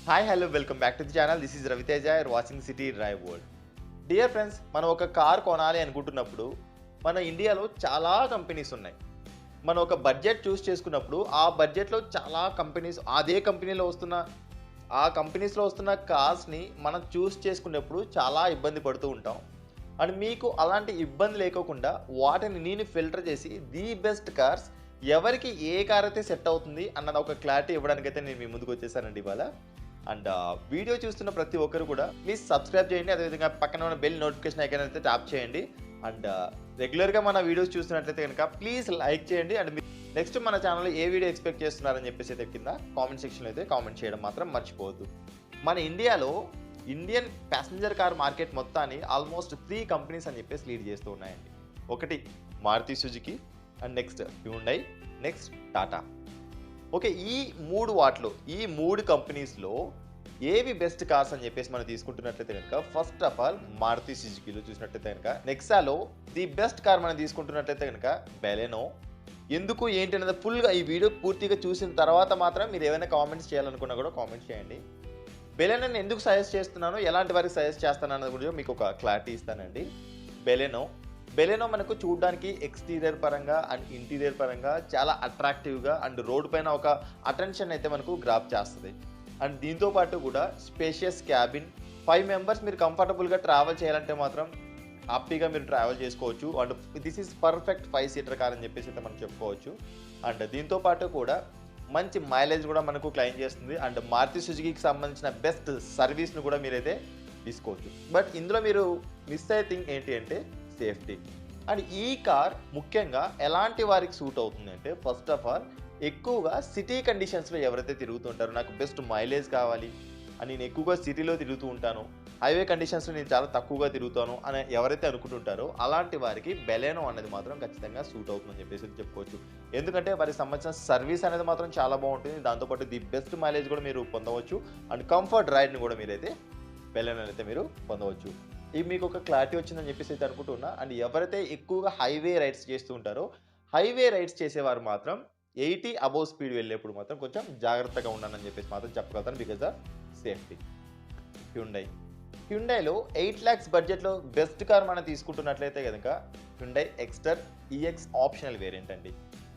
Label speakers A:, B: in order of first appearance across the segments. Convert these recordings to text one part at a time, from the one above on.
A: Hi hello welcome back to the channel. This is Raviteja. You're watching city drive world. Dear friends, మనం ఒక car కొనాలి అనుకుంటున్నప్పుడు మన ఇండియాలో చాలా కంపెనీస్ ఉన్నాయి. మనం ఒక బడ్జెట్ చూస్ చేసుకున్నప్పుడు ఆ బడ్జెట్‌లో చాలా కంపెనీస్ అదే కంపెనీలో వస్తున్న ఆ కంపెనీస్‌లో వస్తున్న కార్స్‌ని మనం చూస్ చేసుకునేప్పుడు చాలా ఇబ్బంది పడుతూ ఉంటాం. అండ్ మీకు అలాంటి ఇబ్బంది లేకోకుండా వాటిని నేను ఫిల్టర్ చేసి ది బెస్ట్ కార్స్ ఎవరికి ఏ కార్ అయితే సెట్ అవుతుంది అన్నది ఒక క్లారిటీ ఇవ్వడానికైతే నేను మీ ముందుకు వచ్చేసానండి ఇవాళ. అండ్ వీడియో చూస్తున్న ప్రతి ఒక్కరు కూడా ప్లీజ్ సబ్స్క్రైబ్ చేయండి. అదేవిధంగా పక్కన ఉన్న బెల్ నోటిఫికేషన్ ఐకాన్ అయితే ట్యాప్ చేయండి. అండ్ రెగ్యులర్గా మన వీడియోస్ చూస్తున్నట్లయితే కనుక ప్లీజ్ లైక్ చేయండి. అండ్ నెక్స్ట్ మన ఛానల్లో ఏ వీడియో ఎక్స్పెక్ట్ చేస్తున్నారని చెప్పేసి అయితే కింద కామెంట్ సెక్షన్లో అయితే కామెంట్ చేయడం మాత్రం మర్చిపోవద్దు. మన ఇండియాలో ఇండియన్ ప్యాసింజర్ కార్ మార్కెట్ మొత్తాన్ని ఆల్మోస్ట్ 3 కంపెనీస్ అని చెప్పేసి లీడ్ చేస్తూ ఉన్నాయండి. ఒకటి Maruti Suzuki, and next Hyundai, next Tata. Okay, ఈ మూడు కంపెనీస్లో ఏవి బెస్ట్ కార్స్ అని చెప్పేసి మనం తీసుకుంటున్నట్లయితే కనుక ఫస్ట్ ఆఫ్ ఆల్ మారుతి సుజుకిలో చూసినట్లయితే కనుక నెక్సాలో ది బెస్ట్ కార్ మనం తీసుకుంటున్నట్లయితే కనుక బెలెనో. ఎందుకు ఏంటి అనేది ఫుల్గా ఈ వీడియో పూర్తిగా చూసిన తర్వాత మాత్రం మీరు ఏమైనా కామెంట్స్ చేయాలనుకున్నా కూడా కామెంట్ చేయండి. బెలెనోని ఎందుకు సజెస్ట్ చేస్తున్నాను, ఎలాంటి వారికి సజెస్ట్ చేస్తాను అన్నది కూడా మీకు ఒక క్లారిటీ ఇస్తానండి. బెలెనో మనకు చూడడానికి ఎక్స్టీరియర్ పరంగా అండ్ ఇంటీరియర్ పరంగా చాలా అట్రాక్టివ్గా అండ్ రోడ్ పైన ఒక అటెన్షన్ అయితే మనకు గ్రాప్ చేస్తుంది. అండ్ దీంతో పాటు కూడా స్పేషియస్ క్యాబిన్, 5 మెంబర్స్ మీరు కంఫర్టబుల్గా ట్రావెల్ చేయాలంటే మాత్రం హ్యాపీగా మీరు ట్రావెల్ చేసుకోవచ్చు. And this is perfect 5 seater car అని చెప్పేసి అయితే మనం చెప్పుకోవచ్చు. అండ్ దీంతో పాటు కూడా మంచి మైలేజ్ కూడా మనకు క్లెయిమ్ చేస్తుంది. అండ్ మారుతి సుజుకికి సంబంధించిన బెస్ట్ సర్వీస్ను కూడా మీరైతే తీసుకోవచ్చు. బట్ ఇందులో మీరు మిస్ అయ్యే థింగ్ ఏంటి అంటే సేఫ్టీ. అండ్ ఈ కార్ ముఖ్యంగా ఎలాంటి వారికి సూట్ అవుతుంది అంటే ఫస్ట్ ఆఫ్ ఆల్ ఎక్కువగా సిటీ కండిషన్స్లో ఎవరైతే తిరుగుతుంటారో, నాకు బెస్ట్ మైలేజ్ కావాలి అని నేను ఎక్కువగా సిటీలో తిరుగుతూ ఉంటాను, హైవే కండిషన్స్లో నేను చాలా తక్కువగా తిరుగుతాను అని ఎవరైతే అనుకుంటుంటారో అలాంటి వారికి బెలెనో అనేది మాత్రం ఖచ్చితంగా సూట్ అవుతుందని చెప్పేసి చెప్పుకోవచ్చు. ఎందుకంటే వారికి సంబంధించిన సర్వీస్ అనేది మాత్రం చాలా బాగుంటుంది. దాంతోపాటు ది బెస్ట్ మైలేజ్ కూడా మీరు పొందవచ్చు. అండ్ కంఫర్ట్ రైడ్ని కూడా మీరైతే బెలెనో అయితే మీరు పొందవచ్చు. ఇది మీకు ఒక క్లారిటీ వచ్చిందని చెప్పేసి అయితే అనుకుంటున్నా. అండ్ ఎవరైతే ఎక్కువగా హైవే రైడ్స్ చేస్తూ ఉంటారో, హైవే రైడ్స్ చేసేవారు మాత్రం 80 అబోవ్ స్పీడ్ వెళ్ళేప్పుడు మాత్రం కొంచెం జాగ్రత్తగా ఉండాలని చెప్పేసి మాత్రం చెప్పగలుగుతాను, బికాజ్ ఆఫ్ సేఫ్టీ. హ్యుండైలో 8 lakhs బడ్జెట్లో బెస్ట్ కార్ మనం తీసుకుంటున్నట్లయితే కనుక Hyundai Exter EX optional variant అండి.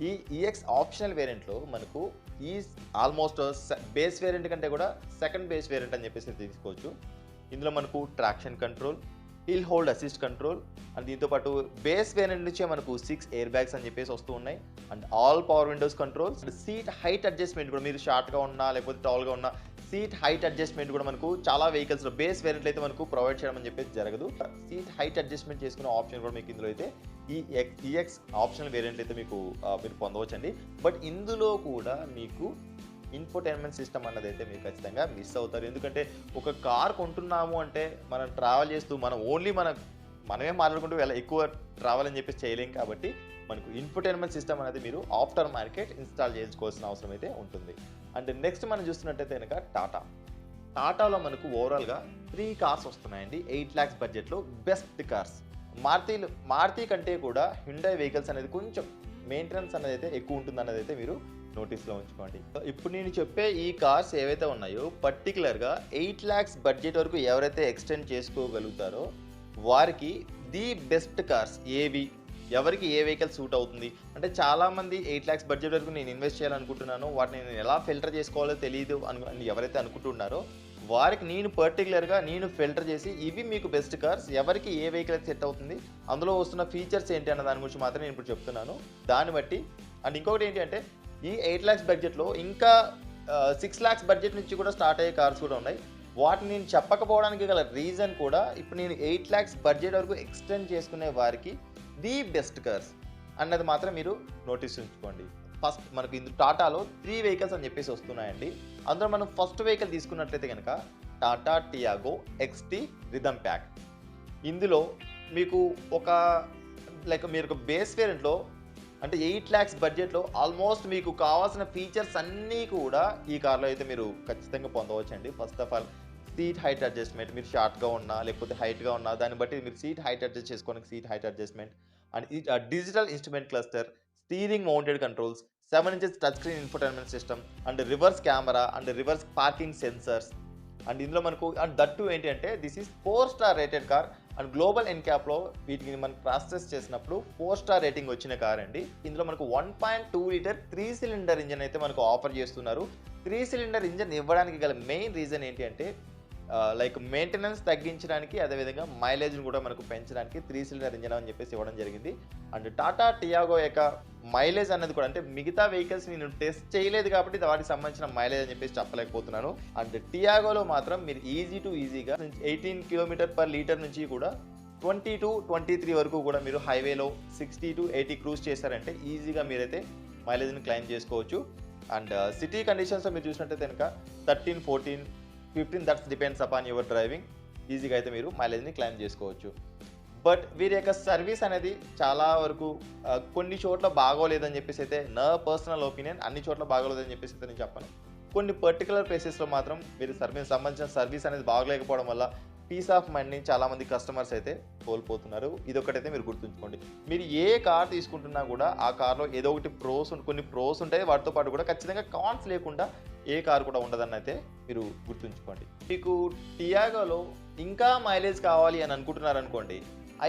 A: ఈ ఈఎక్స్ ఆప్షనల్ వేరియంట్లో మనకు ఈ ఆల్మోస్ట్ బేస్ వేరియంట్ కంటే కూడా సెకండ్ బేస్ వేరియంట్ అని చెప్పేసి తీసుకోవచ్చు. ఇందులో మనకు traction control, hill hold assist control, and దీంతోపాటు బేస్ వేరియంట్ నుంచే మనకు 6 ఎయిర్ బ్యాగ్స్ అని చెప్పేసి వస్తూ ఉన్నాయి. And all power Windows controls, and seat height adjustment కూడా మీరు షార్ట్గా ఉన్నా లేకపోతే టాల్గా ఉన్నా సీట్ హైట్ అడ్జస్ట్మెంట్ కూడా మనకు చాలా వెహికల్స్లో బేస్ వేరియంట్లు అయితే మనకు ప్రొవైడ్ చేయడం అని చెప్పేసి జరగదు. సీట్ హైట్ అడ్జస్ట్మెంట్ చేసుకునే ఆప్షన్ కూడా మీకు ఇందులో అయితే ఈ ఈఎక్స్ ఆప్షనల్ వేరియంట్ అయితే మీకు మీరు పొందవచ్చండి. బట్ ఇందులో కూడా మీకు ఇన్ఫోటైన్మెంట్ సిస్టమ్ అన్నది అయితే మీరు ఖచ్చితంగా మిస్ అవుతారు. ఎందుకంటే ఒక కార్ కొంటున్నాము అంటే మనం ట్రావెల్ చేస్తూ మనమే మాట్లాడుకుంటూ ఎక్కువ ట్రావెల్ అని చెప్పేసి చేయలేం. కాబట్టి మనకు ఇన్ఫోటైన్మెంట్ సిస్టమ్ అనేది మీరు ఆఫ్టర్ మార్కెట్ ఇన్స్టాల్ చేసుకోవాల్సిన అవసరం అయితే ఉంటుంది. అండ్ నెక్స్ట్ మనం చూస్తున్నట్టయితే కనుక టాటాలో మనకు ఓవరాల్గా 3 కార్స్ వస్తున్నాయండి 8 lakhs బడ్జెట్లో బెస్ట్ కార్స్. మారుతి కంటే కూడా హ్యుండై వెహికల్స్ అనేది కొంచెం మెయింటెనెన్స్ అనేది అయితే ఎక్కువ ఉంటుంది అన్నది అయితే మీరు నోటీస్లో ఉంచుకోండి. ఇప్పుడు నేను చెప్పే ఈ కార్స్ ఏవైతే ఉన్నాయో పర్టికులర్గా 8 lakhs బడ్జెట్ వరకు ఎవరైతే ఎక్స్టెండ్ చేసుకోగలుగుతారో వారికి ది బెస్ట్ కార్స్ ఎవరికి ఏ వెహికల్ సూట్ అవుతుంది అంటే చాలామంది 8 lakhs బడ్జెట్ వరకు నేను ఇన్వెస్ట్ చేయాలనుకుంటున్నాను, వాటిని నేను ఎలా ఫిల్టర్ చేసుకోవాలో తెలియదు అని ఎవరైతే అనుకుంటున్నారో వారికి నేను పర్టికులర్గా ఫిల్టర్ చేసి ఇవి మీకు బెస్ట్ కార్స్, ఎవరికి ఏ వెహికల్ అయితే సెట్ అవుతుంది, అందులో వస్తున్న ఫీచర్స్ ఏంటి అన్న దాని గురించి మాత్రం నేను ఇప్పుడు చెప్తున్నాను. దాన్ని బట్టి అండ్ ఇంకొకటి ఏంటి అంటే ఈ 8 lakhs బడ్జెట్లో ఇంకా 6 lakhs బడ్జెట్ నుంచి కూడా స్టార్ట్ అయ్యే కార్స్ కూడా ఉన్నాయి. వాటిని నేను చెప్పకపోవడానికి గల రీజన్ కూడా ఇప్పుడు నేను 8 lakhs బడ్జెట్ వరకు ఎక్స్టెండ్ చేసుకునే వారికి ది బెస్ట్ కార్స్ అన్నది మాత్రం మీరు నోటీస్ ఉంచుకోండి. ఫస్ట్ మనకు ఇందులో టాటాలో 3 వెహికల్స్ అని చెప్పేసి వస్తున్నాయండి. అందులో మనం ఫస్ట్ వెహికల్ తీసుకున్నట్లయితే కనుక టాటా టియాగో ఎక్స్టీ రిథమ్ ప్యాక్. ఇందులో మీకు మీరు ఒక బేస్ వేరియంట్లో అంటే 8 lakhs బడ్జెట్లో ఆల్మోస్ట్ మీకు కావాల్సిన ఫీచర్స్ అన్నీ కూడా ఈ కార్లో అయితే మీరు ఖచ్చితంగా పొందవచ్చండి. First of all seat height adjustment, మీరు షార్ట్గా ఉన్నా లేకపోతే హైట్గా ఉన్నా దాన్ని బట్టి మీరు సీట్ హైట్ అడ్జస్ట్ చేసుకోవడానికి seat height adjustment, and digital instrument cluster, steering mounted controls, 7 inches touch screen infotainment system and reverse camera and reverse parking sensors. And ఇందులో మనకు అండ్ దట్టు ఏంటి అంటే this is 4 star rated car and global ఎన్క్యాప్లో వీటిని మనం process చేసినప్పుడు 4 star rating వచ్చిన car అండి. ఇందులో మనకు 1.2 లీటర్ 3 సిలిండర్ ఇంజన్ అయితే మనకు ఆఫర్ చేస్తున్నారు. 3 సిలిండర్ ఇంజన్ ఇవ్వడానికి గల మెయిన్ రీజన్ ఏంటి అంటే లైక్ మెయింటెనెన్స్ తగ్గించడానికి, అదేవిధంగా మైలేజ్ని కూడా మనకు పెంచడానికి 3 సిలిండర్ ఇంజన్ అని చెప్పేసి ఇవ్వడం జరిగింది. అండ్ టాటా టియాగో యొక్క మైలేజ్ అనేది కూడా అంటే మిగతా వెహికల్స్ నేను టెస్ట్ చేయలేదు కాబట్టి వాటికి సంబంధించిన మైలేజ్ అని చెప్పేసి చెప్పలేకపోతున్నాను. అండ్ టియాగోలో మాత్రం మీరు ఈజీగా 18 కిలోమీటర్ పర్ లీటర్ నుంచి కూడా 20 to 23 వరకు కూడా మీరు హైవేలో 60 to 80 క్రూజ్ చేశారంటే ఈజీగా మీరైతే మైలేజ్ని క్లైమ్ చేసుకోవచ్చు. అండ్ సిటీ కండిషన్స్లో మీరు చూసినట్టయితే కనుక 13, 14, 15 that's depends upon your driving, ఈజీగా అయితే మీరు మైలేజ్ని క్లైమ్ చేసుకోవచ్చు. బట్ వీరి యొక్క సర్వీస్ అనేది చాలా వరకు కొన్ని చోట్ల బాగోలేదని చెప్పేసి అయితే నా పర్సనల్ ఒపీనియన్, అన్ని చోట్ల బాగోలేదని చెప్పేసి అయితే నేను చెప్పను. కొన్ని పర్టికులర్ ప్లేసెస్లో మాత్రం వీరి సంబంధించిన సర్వీస్ అనేది బాగలేకపోవడం వల్ల పీస్ ఆఫ్ మైండ్ని చాలామంది కస్టమర్స్ అయితే కోల్పోతున్నారు. ఇదొకటైతే మీరు గుర్తుంచుకోండి. మీరు ఏ కార్ తీసుకుంటున్నా కూడా ఆ కార్లో ఏదో ఒకటి కొన్ని ప్రోస్ ఉంటాయి, వాటితో పాటు కూడా ఖచ్చితంగా కాన్స్ లేకుండా ఏ కార్ కూడా ఉండదని అయితే మీరు గుర్తుంచుకోండి. మీకు టియాగోలో ఇంకా మైలేజ్ కావాలి అని అనుకుంటున్నారనుకోండి,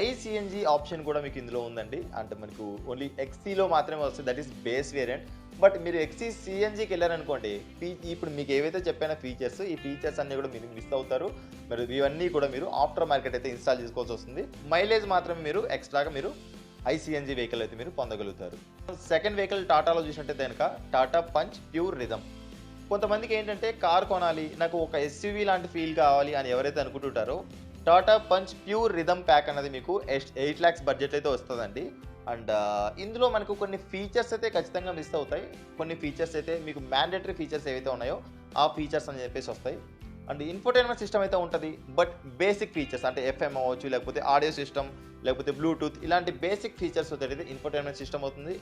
A: ఐసిఎన్జి ఆప్షన్ కూడా మీకు ఇందులో ఉందండి. అంటే మనకు ఓన్లీ ఎక్సీలో మాత్రమే వస్తుంది, that is base variant. But మీరు ఎక్సీ సిఎన్జికి వెళ్ళారనుకోండి, ఇప్పుడు మీకు ఏవైతే చెప్పిన ఫీచర్స్, ఈ ఫీచర్స్ అన్నీ కూడా మీరు మిస్ అవుతారు. మరి ఇవన్నీ కూడా మీరు ఆఫ్టర్ మార్కెట్ అయితే ఇన్స్టాల్ చేసుకోవాల్సి వస్తుంది. మైలేజ్ మాత్రమే మీరు ఎక్స్ట్రాగా మీరు ఐసిఎన్జి వెహికల్ అయితే మీరు పొందగలుగుతారు. సెకండ్ వెహికల్ టాటాలో చూసినట్టయితే కనుక టాటా పంచ్ ప్యూర్ రిథమ్. కొంతమందికి ఏంటంటే కార్ కొనాలి, నాకు ఒక ఎస్యూవీ లాంటి ఫీల్ కావాలి అని ఎవరైతే అనుకుంటుంటారో Tata Punch Pure Rhythm pack అనేది మీకు 8 lakhs బడ్జెట్ అయితే వస్తుందండి. అండ్ ఇందులో మనకు కొన్ని ఫీచర్స్ అయితే ఖచ్చితంగా మిస్ అవుతాయి. కొన్ని ఫీచర్స్ అయితే మీకు మ్యాండేటరీ ఫీచర్స్ ఏవైతే ఉన్నాయో ఆ ఫీచర్స్ అని చెప్పేసి వస్తాయి. అండ్ ఇన్ఫోటైన్మెంట్ సిస్టమ్ అయితే ఉంటుంది, బట్ బేసిక్ ఫీచర్స్ అంటే ఎఫ్ఎం అవ్వచ్చు, లేకపోతే ఆడియో సిస్టమ్, లేకపోతే బ్లూటూత్, ఇలాంటి బేసిక్ ఫీచర్స్ అయితే ఇన్ఫోటైన్మెంట్ సిస్టమ్ అవుతుంది.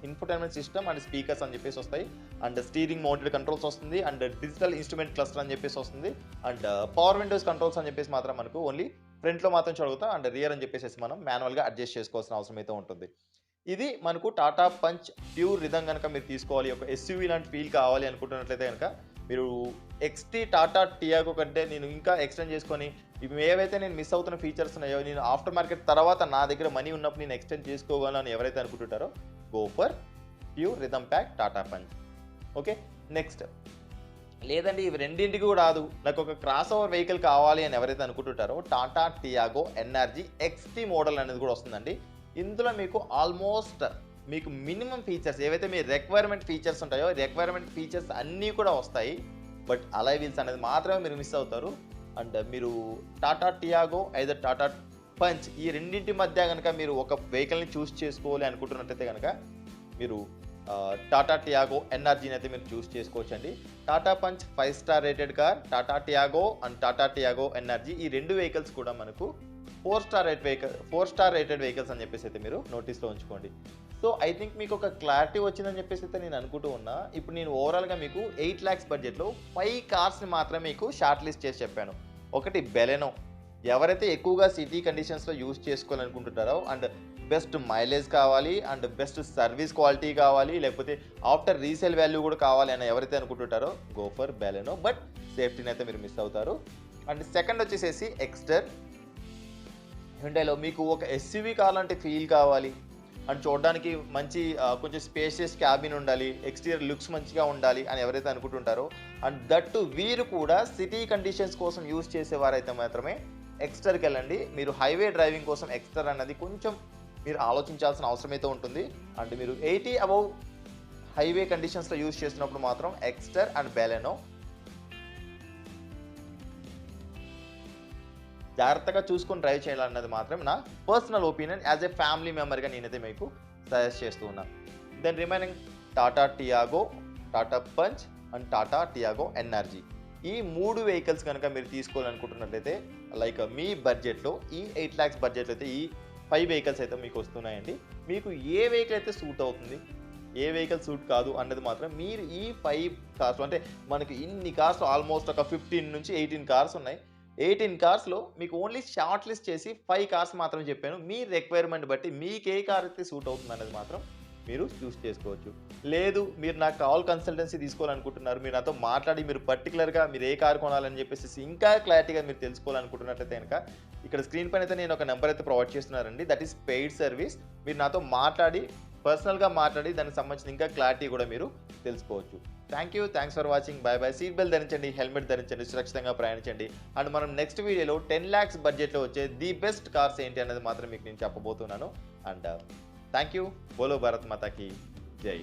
A: ఇన్ఫోటైన్మెంట్ సిస్టమ్ అండ్ స్పీకర్స్ అని చెప్పేసి వస్తాయి. అండ్ స్టీరింగ్ మౌంటెడ్ కంట్రోల్స్ వస్తుంది. అండ్ డిజిటల్ ఇన్స్ట్రుమెంట్ క్లస్టర్ అని చెప్పేసి వస్తుంది. అండ్ పవర్ విండోస్ కంట్రోల్స్ అని చెప్పేసి మాత్రం మనకు ఓన్లీ ఫ్రంట్లో మాత్రం చూడగలుగుతాం. అండ్ రియర్ అని చెప్పేసి మనం మాన్యువల్గా అడ్జస్ట్ చేసుకోవాల్సిన అవసరం అయితే ఉంటుంది. ఇది మనకు టాటా పంచ్ ప్యూర్ రిథమ్ కనుక మీరు తీసుకోవాలి, ఒక ఎస్యూవీ లాంటి ఫీల్ కావాలి అనుకుంటున్నట్లయితే కనుక మీరు ఎక్స్టీ టాటా టియాగో కంటే నేను ఇంకా ఎక్స్టెండ్ చేసుకొని ఇవి ఏవైతే నేను మిస్ అవుతున్న ఫీచర్స్ ఉన్నాయో, నేను ఆఫ్టర్ మార్కెట్ తర్వాత నా దగ్గర మనీ ఉన్నప్పుడు నేను ఎక్స్టెండ్ చేసుకోగలను అని ఎవరైతే అనుకుంటుంటారో go for Pure Rhythm pack Tata Punch. Okay, next లేదండి ఇవి రెండింటికి కూడా రాదు, నాకు ఒక క్రాస్ ఓవర్ వెహికల్ కావాలి అని ఎవరైతే అనుకుంటుంటారో Tata Tiago NRG XT model అనేది కూడా వస్తుందండి. ఇందులో మీకు ఆల్మోస్ట్ మీకు మినిమం ఫీచర్స్ ఏవైతే మీ రిక్వైర్మెంట్ ఫీచర్స్ ఉంటాయో రిక్వైర్మెంట్ ఫీచర్స్ అన్నీ కూడా వస్తాయి. బట్ అలాయ్ వీల్స్ అనేది మాత్రమే మీరు మిస్ అవుతారు. అండ్ మీరు టాటా టియాగో ఐదర్ టాటా పంచ్ ఈ రెండింటి మధ్య కనుక మీరు ఒక వెహికల్ని చూస్ చేసుకోవాలి అనుకుంటున్నట్టయితే కనుక మీరు టాటా టియాగో ఎన్ఆర్జీని అయితే మీరు చూస్ చేసుకోవచ్చండి. Tata punch 5 star rated car, Tata Tiago and Tata Tiago NRG ఈ రెండు వెహికల్స్ కూడా మనకు 4 స్టార్ రేటెడ్ వెహికల్స్ అని చెప్పేసి అయితే మీరు నోటీస్లో ఉంచుకోండి. సో ఐ థింక్ మీకు ఒక క్లారిటీ వచ్చిందని చెప్పేసి అయితే నేను అనుకుంటూ ఉన్నా. ఇప్పుడు నేను ఓవరాల్గా మీకు 8 lakhs బడ్జెట్లో 5 కార్స్ని మాత్రమే మీకు షార్ట్ లిస్ట్ చేసి చెప్పాను. ఒకటి బెలెనో, ఎవరైతే ఎక్కువగా సిటీ కండిషన్స్లో యూజ్ చేసుకోవాలనుకుంటుంటారో అండ్ బెస్ట్ మైలేజ్ కావాలి అండ్ బెస్ట్ సర్వీస్ క్వాలిటీ కావాలి, లేకపోతే ఆఫ్టర్ రీసేల్ వాల్యూ కూడా కావాలి అని ఎవరైతే అనుకుంటుంటారో గో ఫర్ బెలెనో. బట్ సేఫ్టీని అయితే మీరు మిస్ అవుతారు. అండ్ సెకండ్ వచ్చేసేసి ఎక్స్టర్. హ్యుండైలో మీకు ఒక ఎస్యూవీ కార్ లాంటి ఫీల్ కావాలి అండ్ చూడడానికి మంచి కొంచెం స్పేషియస్ క్యాబిన్ ఉండాలి, ఎక్స్టీరియర్ లుక్స్ మంచిగా ఉండాలి అని ఎవరైతే అనుకుంటుంటారో అండ్ దట్టు వీరు కూడా సిటీ కండిషన్స్ కోసం యూజ్ చేసేవారైతే మాత్రమే ఎక్స్టర్కి వెళ్ళండి. మీరు హైవే డ్రైవింగ్ కోసం ఎక్స్టర్ అన్నది కొంచెం మీరు ఆలోచించాల్సిన అవసరం అయితే ఉంటుంది. అండ్ మీరు 80 అబౌవ్ హైవే కండిషన్స్లో యూజ్ చేసినప్పుడు మాత్రం ఎక్స్టర్ అండ్ బెలెనో జాగ్రత్తగా చూసుకొని డ్రైవ్ చేయాలన్నది మాత్రం నా personal opinion. As a family మెంబర్గా నేనైతే మీకు సజెస్ట్ చేస్తూ ఉన్నాను. Then remaining Tata Tiago, Tata Punch and Tata Tiago NRG ఈ 3 వెహికల్స్ కనుక మీరు తీసుకోవాలనుకుంటున్నట్లయితే లైక్ మీ బడ్జెట్లో ఈ 8 lakhs బడ్జెట్లో అయితే ఈ 5 వెహికల్స్ అయితే మీకు వస్తున్నాయండి. మీకు ఏ వెహికల్ అయితే సూట్ అవుతుంది, ఏ వెహికల్ సూట్ కాదు అన్నది మాత్రం మీరు ఈ 5 కార్స్ అంటే మనకి ఇన్ని కార్స్ ఆల్మోస్ట్ ఒక 15 నుంచి 18 కార్స్ ఉన్నాయి. 18 కార్స్లో మీకు ఓన్లీ షార్ట్ లిస్ట్ చేసి 5 కార్స్ మాత్రం చెప్పాను. మీ రిక్వైర్మెంట్ బట్టి మీకు ఏ కార్ అయితే సూట్ అవుతుంది అనేది మాత్రం మీరు చూస్ చేసుకోవచ్చు. లేదు మీరు నాకు కాల్ కన్సల్టెన్సీ తీసుకోవాలనుకుంటున్నారు, మీరు నాతో మాట్లాడి మీరు పర్టికులర్‌గా మీరు ఏ కార్ కొనాలని చెప్పేసేసి ఇంకా క్లారిటీగా మీరు తెలుసుకోవాలనుకుంటున్నట్లయితే గనక ఇక్కడ స్క్రీన్ పైన అయితే నేను ఒక నంబర్ అయితే ప్రొవైడ్ చేస్తున్నానండి. That is paid service. మీరు నాతో మాట్లాడి పర్సనల్‌గా మాట్లాడి దానికి సంబంధించిన ఇంకా క్లారిటీ కూడా మీరు తెలుసుకోవచ్చు. Thanks for watching. By by. Seat belt ధరించండి, హెల్మెట్ ధరించండి, సురక్షితంగా ప్రయాణించండి. అండ్ మనం నెక్స్ట్ వీడియోలో 10 lakhs బడ్జెట్‌లో వచ్చే ది బెస్ట్ కార్స్ ఏంటి అనేది మాత్రం మీకు నేను చెప్పబోతున్నాను. And thank you. బోలో భారత్ మాతాకి జై.